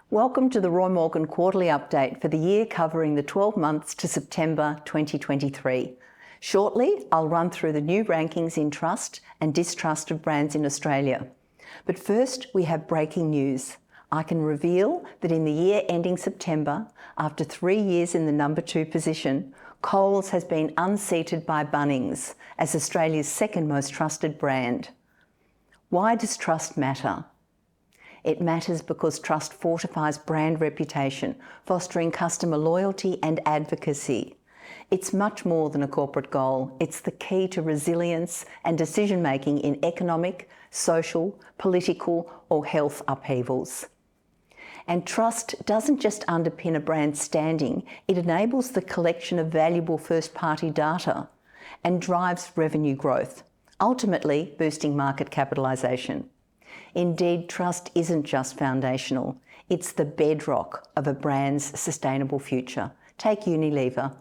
Welcome to the Roy Morgan Quarterly Update for the year covering the 12 months to September 2023. Shortly, I'll run through the new rankings in trust and distrust of brands in Australia. But first, we have breaking news. I can reveal that in the year ending September, after 3 years in the number 2 position, Kohls has been unseated by Bunnings as Australia's second most trusted brand. Why does trust matter? It matters because trust fortifies brand reputation, fostering customer loyalty and advocacy. It's much more than a corporate goal. It's the key to resilience and decision-making in economic, social, political, or health upheavals. And trust doesn't just underpin a brand's standing, it enables the collection of valuable first-party data and drives revenue growth, ultimately boosting market capitalisation. Indeed, trust isn't just foundational, it's the bedrock of a brand's sustainable future. Take Unilever.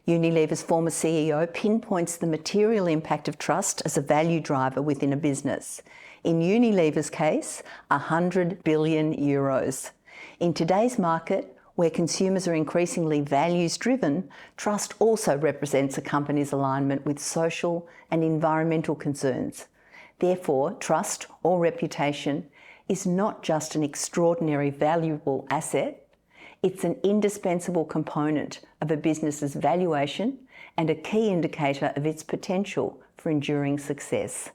Unilever's former CEO pinpoints the material impact of trust as a value driver within a business. In Unilever's case, 100 billion euros. In today's market, where consumers are increasingly values-driven, trust also represents a company's alignment with social and environmental concerns. Therefore, trust or reputation is not just an extraordinary valuable asset, it's an indispensable component of a business's valuation and a key indicator of its potential for enduring success.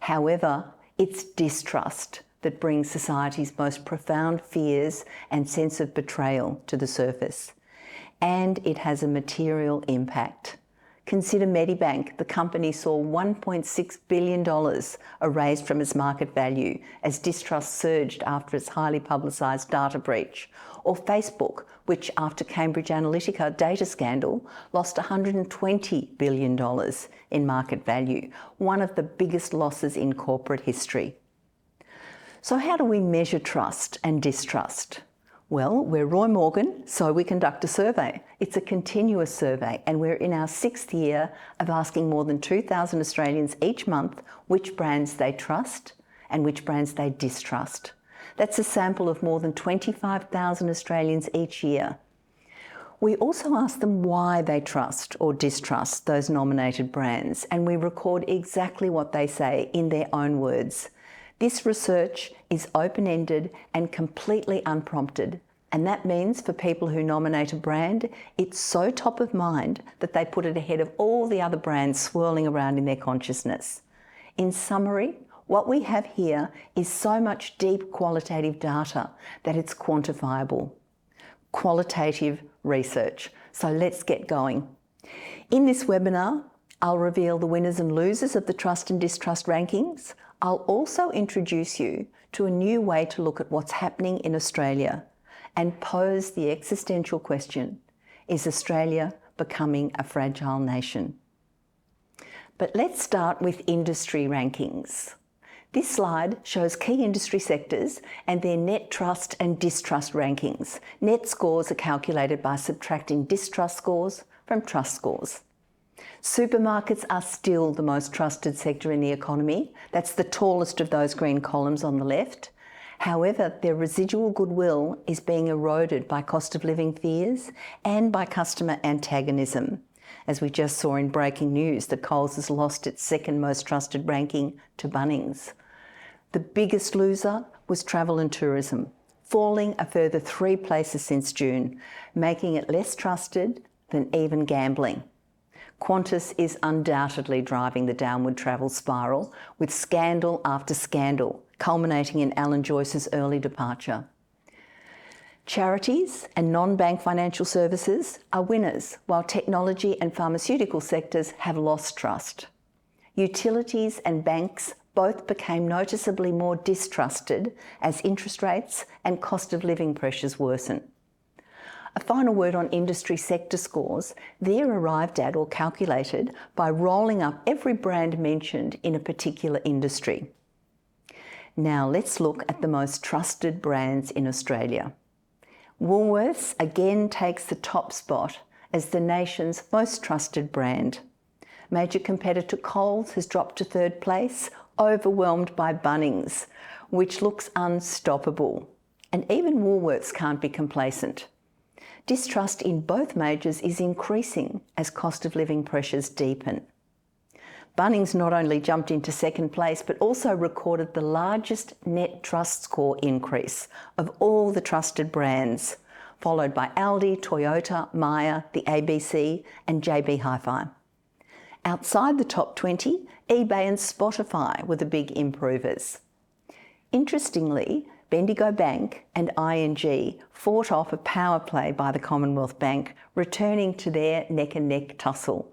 However, it's distrust that brings society's most profound fears and sense of betrayal to the surface. And it has a material impact. Consider Medibank. The company saw $1.6 billion erased from its market value as distrust surged after its highly publicised data breach. Or Facebook, which after Cambridge Analytica data scandal lost $120 billion in market value, one of the biggest losses in corporate history. So how do we measure trust and distrust? Well, we're Roy Morgan, so we conduct a survey. It's a continuous survey, and we're in our 6th year of asking more than 2,000 Australians each month which brands they trust and which brands they distrust. That's a sample of more than 25,000 Australians each year. We also ask them why they trust or distrust those nominated brands, and we record exactly what they say in their own words. This research is open-ended and completely unprompted, and that means for people who nominate a brand, it's so top of mind that they put it ahead of all the other brands swirling around in their consciousness. In summary, what we have here is so much deep qualitative data that it's quantifiable. Qualitative research. So let's get going. In this webinar, I'll reveal the winners and losers of the Trust and Distrust rankings. I'll also introduce you to a new way to look at what's happening in Australia and pose the existential question, is Australia becoming a fragile nation? But let's start with industry rankings. This slide shows key industry sectors and their net trust and distrust rankings. Net scores are calculated by subtracting distrust scores from trust scores. Supermarkets are still the most trusted sector in the economy. That's the tallest of those green columns on the left. However, their residual goodwill is being eroded by cost of living fears and by customer antagonism, as we just saw in breaking news that Kohls has lost its second most trusted ranking to Bunnings. The biggest loser was travel and tourism, falling a further 3 places since June, making it less trusted than even gambling. Qantas is undoubtedly driving the downward travel spiral, with scandal after scandal, culminating in Alan Joyce's early departure. Charities and non-bank financial services are winners, while technology and pharmaceutical sectors have lost trust. Utilities and banks both became noticeably more distrusted as interest rates and cost of living pressures worsen. A final word on industry sector scores. They're arrived at or calculated by rolling up every brand mentioned in a particular industry. Now let's look at the most trusted brands in Australia. Woolworths again takes the top spot as the nation's most trusted brand. Major competitor Kohls has dropped to 3rd place, overwhelmed by Bunnings, which looks unstoppable. And even Woolworths can't be complacent. Distrust in both majors is increasing as cost of living pressures deepen. Bunnings not only jumped into second place, but also recorded the largest net trust score increase of all the trusted brands, followed by Aldi, Toyota, Myer, the ABC and JB Hi-Fi. Outside the top 20, eBay and Spotify were the big improvers. Interestingly, Bendigo Bank and ING fought off a power play by the Commonwealth Bank, returning to their neck-and-neck tussle.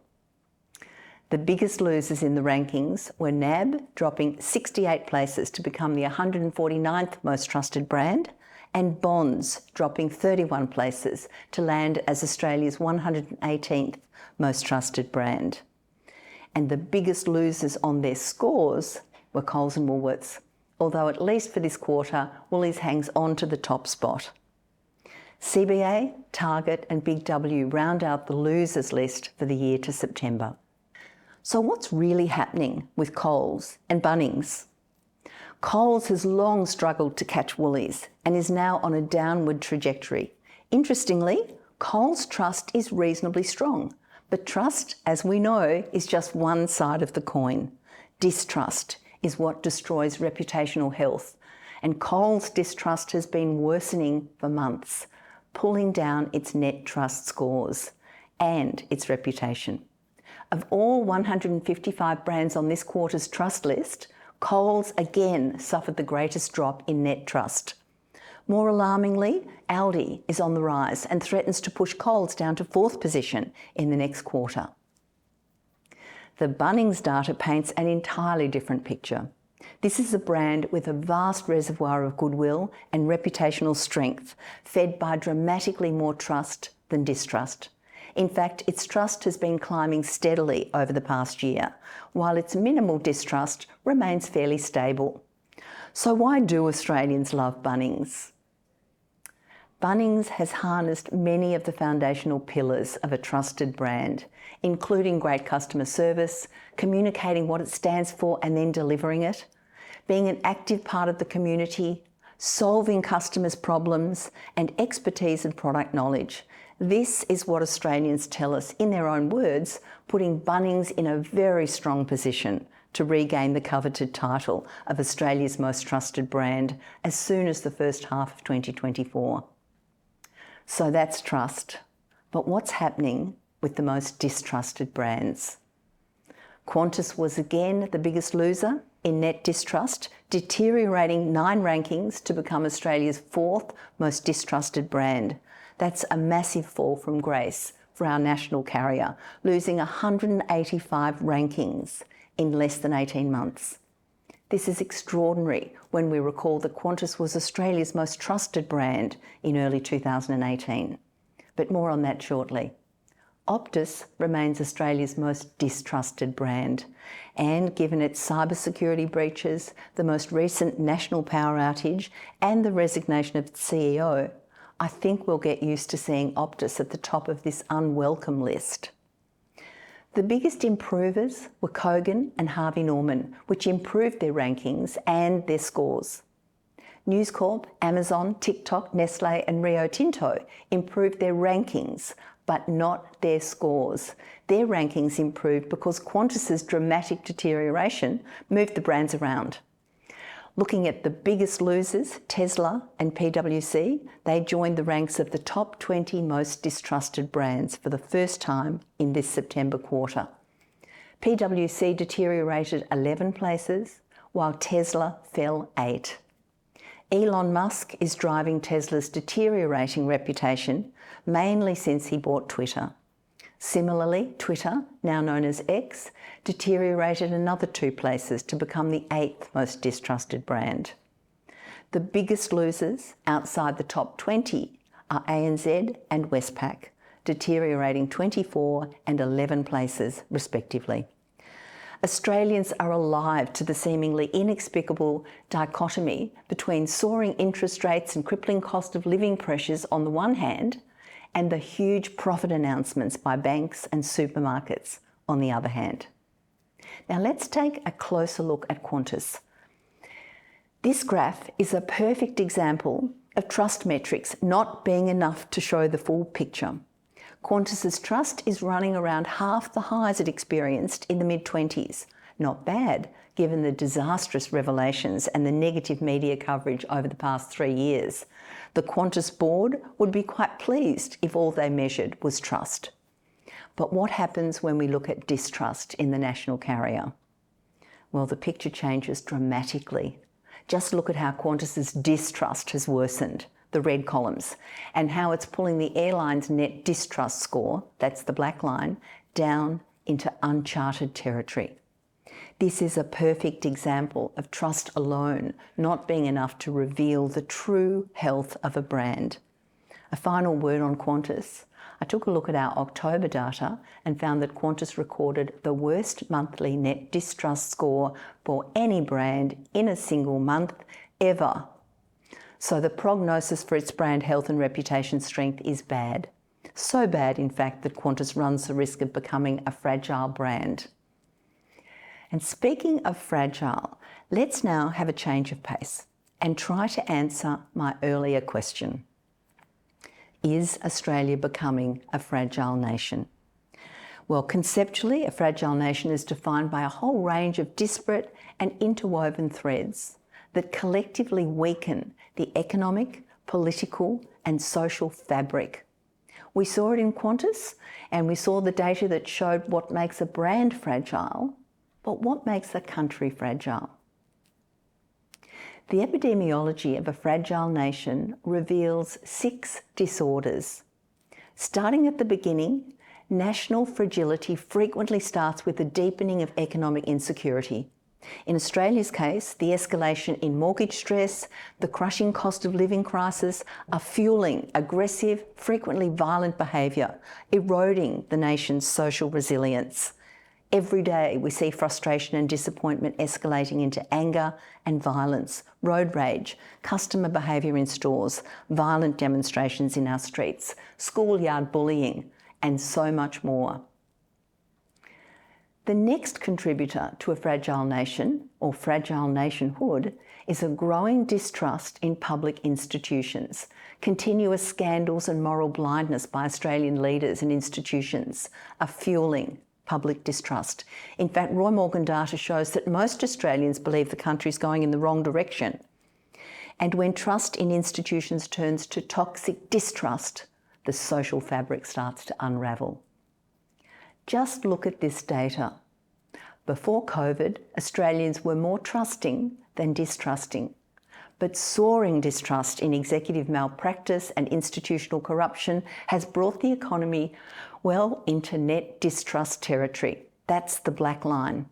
The biggest losers in the rankings were NAB, dropping 68 places to become the 149th most trusted brand, and Bonds, dropping 31 places to land as Australia's 118th most trusted brand. And the biggest losers on their scores were Kohls and Woolworths, although at least for this quarter, Woolies hangs on to the top spot. CBA, Target and Big W round out the losers list for the year to September. So what's really happening with Kohls and Bunnings? Kohls has long struggled to catch Woolies and is now on a downward trajectory. Interestingly, Kohls' trust is reasonably strong, but trust, as we know, is just one side of the coin. Distrust is what destroys reputational health, and Kohls' distrust has been worsening for months, pulling down its net trust scores and its reputation. Of all 155 brands on this quarter's trust list, Kohls again suffered the greatest drop in net trust. More alarmingly, Aldi is on the rise and threatens to push Kohls down to 4th position in the next quarter. The Bunnings data paints an entirely different picture. This is a brand with a vast reservoir of goodwill and reputational strength, fed by dramatically more trust than distrust. In fact, its trust has been climbing steadily over the past year, while its minimal distrust remains fairly stable. So why do Australians love Bunnings? Bunnings has harnessed many of the foundational pillars of a trusted brand, including great customer service, communicating what it stands for and then delivering it, being an active part of the community, solving customers' problems, and expertise and product knowledge. This is what Australians tell us in their own words, putting Bunnings in a very strong position to regain the coveted title of Australia's most trusted brand as soon as the first half of 2024. So that's trust. But what's happening with the most distrusted brands? Qantas was again the biggest loser in net distrust, deteriorating 9 rankings to become Australia's 4th most distrusted brand. That's a massive fall from grace for our national carrier, losing 185 rankings in less than 18 months. This is extraordinary when we recall that Qantas was Australia's most trusted brand in early 2018. But more on that shortly. Optus remains Australia's most distrusted brand, and given its cybersecurity breaches, the most recent national power outage and the resignation of its CEO, I think we'll get used to seeing Optus at the top of this unwelcome list. The biggest improvers were Kogan and Harvey Norman, which improved their rankings and their scores. News Corp, Amazon, TikTok, Nestle and Rio Tinto improved their rankings, but not their scores. Their rankings improved because Qantas's dramatic deterioration moved the brands around. Looking at the biggest losers, Tesla and PwC, they joined the ranks of the top 20 most distrusted brands for the first time in this September quarter. PwC deteriorated 11 places, while Tesla fell 8. Elon Musk is driving Tesla's deteriorating reputation, mainly since he bought Twitter. Similarly, Twitter, now known as X, deteriorated another 2 places to become the 8th most distrusted brand. The biggest losers outside the top 20 are ANZ and Westpac, deteriorating 24 and 11 places respectively. Australians are alive to the seemingly inexplicable dichotomy between soaring interest rates and crippling cost of living pressures on the one hand, and the huge profit announcements by banks and supermarkets on the other hand. Now let's take a closer look at Qantas. This graph is a perfect example of trust metrics not being enough to show the full picture. Qantas's trust is running around half the highs it experienced in the mid-20s. Not bad, given the disastrous revelations and the negative media coverage over the past 3 years. The Qantas board would be quite pleased if all they measured was trust. But what happens when we look at distrust in the national carrier? Well, the picture changes dramatically. Just look at how Qantas's distrust has worsened, the red columns, and how it's pulling the airline's net distrust score, that's the black line, down into uncharted territory. This is a perfect example of trust alone not being enough to reveal the true health of a brand. A final word on Qantas. I took a look at our October data and found that Qantas recorded the worst monthly net distrust score for any brand in a single month ever. So the prognosis for its brand health and reputation strength is bad. So bad, in fact, that Qantas runs the risk of becoming a fragile brand. And speaking of fragile, let's now have a change of pace and try to answer my earlier question. Is Australia becoming a fragile nation? Well, conceptually, a fragile nation is defined by a whole range of disparate and interwoven threads that collectively weaken the economic, political and social fabric. We saw it in Qantas, and we saw the data that showed what makes a brand fragile, but what makes a country fragile? The epidemiology of a fragile nation reveals 6 disorders. Starting at the beginning, national fragility frequently starts with a deepening of economic insecurity. In Australia's case, the escalation in mortgage stress, the crushing cost of living crisis are fueling aggressive, frequently violent behaviour, eroding the nation's social resilience. Every day we see frustration and disappointment escalating into anger and violence, road rage, customer behaviour in stores, violent demonstrations in our streets, schoolyard bullying, and so much more. The next contributor to a fragile nation, or fragile nationhood, is a growing distrust in public institutions. Continuous scandals and moral blindness by Australian leaders and institutions are fueling public distrust. In fact, Roy Morgan data shows that most Australians believe the country is going in the wrong direction. And when trust in institutions turns to toxic distrust, the social fabric starts to unravel. Just look at this data. Before COVID, Australians were more trusting than distrusting. But soaring distrust in executive malpractice and institutional corruption has brought the economy well into net distrust territory. That's the black line.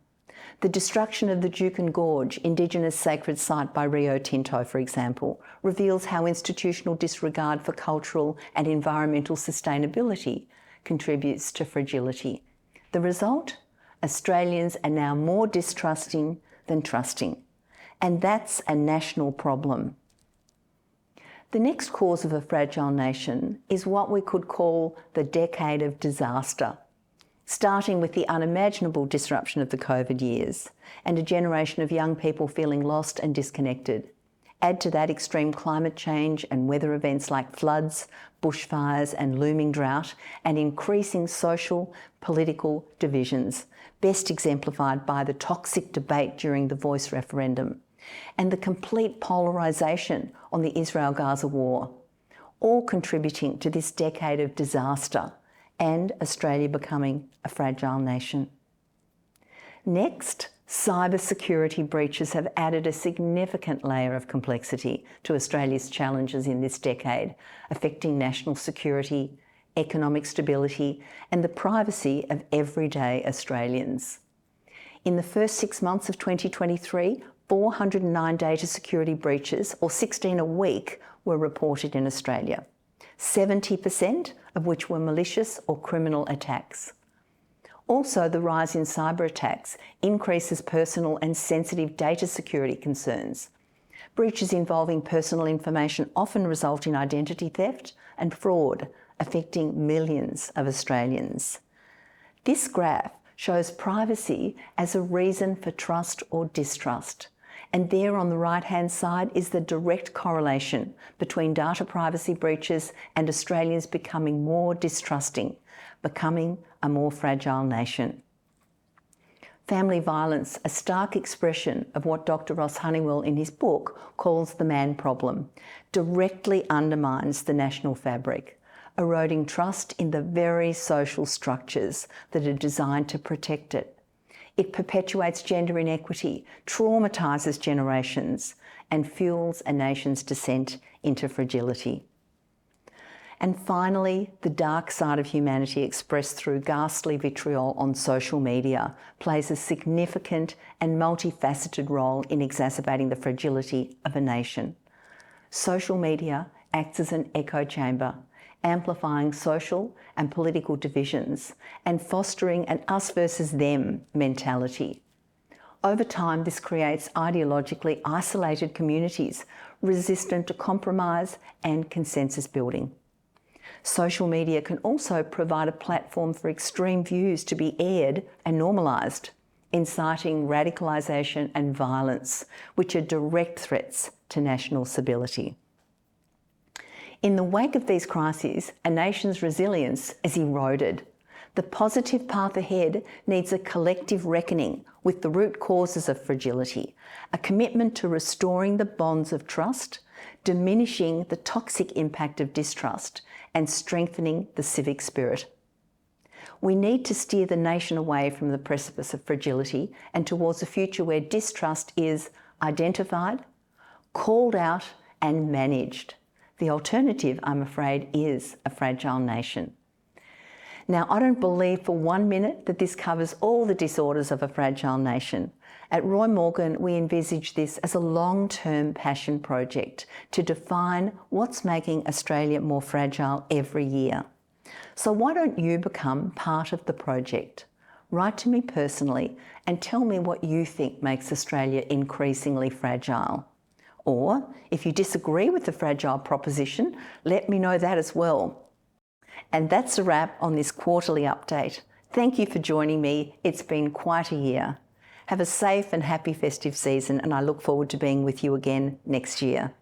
The destruction of the Juukan Gorge, Indigenous sacred site by Rio Tinto, for example, reveals how institutional disregard for cultural and environmental sustainability contributes to fragility. The result? Australians are now more distrusting than trusting. And that's a national problem. The next cause of a fragile nation is what we could call the decade of disaster, starting with the unimaginable disruption of the COVID years and a generation of young people feeling lost and disconnected. Add to that extreme climate change and weather events like floods, bushfires and looming drought, and increasing social, political divisions, best exemplified by the toxic debate during the Voice referendum, and the complete polarisation on the Israel-Gaza war, all contributing to this decade of disaster and Australia becoming a fragile nation. Next, cybersecurity breaches have added a significant layer of complexity to Australia's challenges in this decade, affecting national security, economic stability, and the privacy of everyday Australians. In the first 6 months of 2023, 409 data security breaches, or 16 a week, were reported in Australia, 70% of which were malicious or criminal attacks. Also, the rise in cyber attacks increases personal and sensitive data security concerns. Breaches involving personal information often result in identity theft and fraud, affecting millions of Australians. This graph shows privacy as a reason for trust or distrust, And there on the right-hand side is the direct correlation between data privacy breaches and Australians becoming more distrusting, becoming a more fragile nation. Family violence, a stark expression of what Dr. Ross Honeywell in his book calls the man problem, directly undermines the national fabric, eroding trust in the very social structures that are designed to protect it. It perpetuates gender inequity, traumatises generations, and fuels a nation's descent into fragility. And finally, the dark side of humanity expressed through ghastly vitriol on social media plays a significant and multifaceted role in exacerbating the fragility of a nation. Social media acts as an echo chamber, amplifying social and political divisions and fostering an us versus them mentality. Over time, this creates ideologically isolated communities resistant to compromise and consensus building. Social media can also provide a platform for extreme views to be aired and normalised, inciting radicalisation and violence, which are direct threats to national stability. In the wake of these crises, a nation's resilience is eroded. The positive path ahead needs a collective reckoning with the root causes of fragility, a commitment to restoring the bonds of trust, diminishing the toxic impact of distrust, and strengthening the civic spirit. We need to steer the nation away from the precipice of fragility and towards a future where distrust is identified, called out, and managed. The alternative, I'm afraid, is a fragile nation. Now, I don't believe for 1 minute that this covers all the disorders of a fragile nation. At Roy Morgan, we envisage this as a long-term passion project to define what's making Australia more fragile every year. So why don't you become part of the project? Write to me personally and tell me what you think makes Australia increasingly fragile. Or, if you disagree with the fragile proposition, let me know that as well. And that's a wrap on this quarterly update. Thank you for joining me. It's been quite a year. Have a safe and happy festive season, and I look forward to being with you again next year.